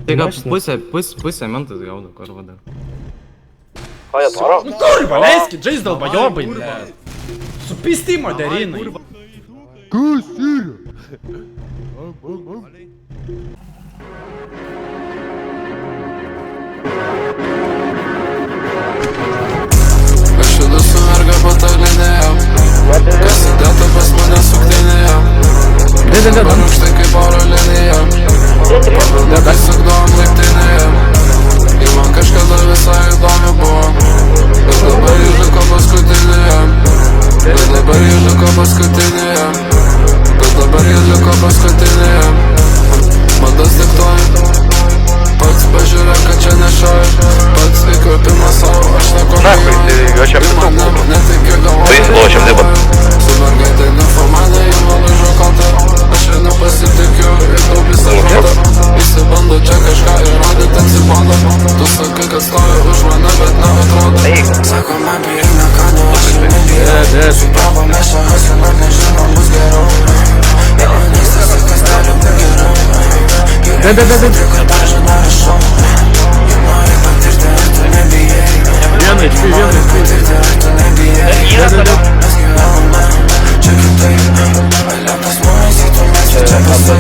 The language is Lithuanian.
Ega pusę mentas gaudo, kur vada. Ну курва, лейски, Джейс долбоёбый, блядь. Суписти модерины. Aš judu su merga patalinėjau, kas įdėta pas mane suktinėje. Man už tai kaip oro linija, pabildukai sukdavom laiptinėje. Ir man kažkada visai įdomi buvo, bet dabar jį liko paskutinėje. Bet dabar jį liko paskutinėje. Bet dabar jį liko paskutinėje. Madas diktuoja, pats pažiūrė, kad čia nešioja. Pats įkvėpimas savo, aš nekonuoju. Netikiu galvoju. Su mergaitai neformanė, jie man užo kontą. Aš ir nepasitikiu, ir daug visą žodą. Įsibando čia kažką įrodyt, atsibodo. Tu sakai, kad stovi už mane, bet neatrodo. Sako, man bijai nekano, aš ir nebijau. Supravo, mes čia haslinam, nežinom, bus geriau. Jaunystės laikas gali būti geriau. Kad pažina rašau. Ir nori patirti, ar tu nebijai. Nori patirti, ar tu nebijai. Mes gyvename čia kitaip. Aliakas mūsų, tu mes čia pasai.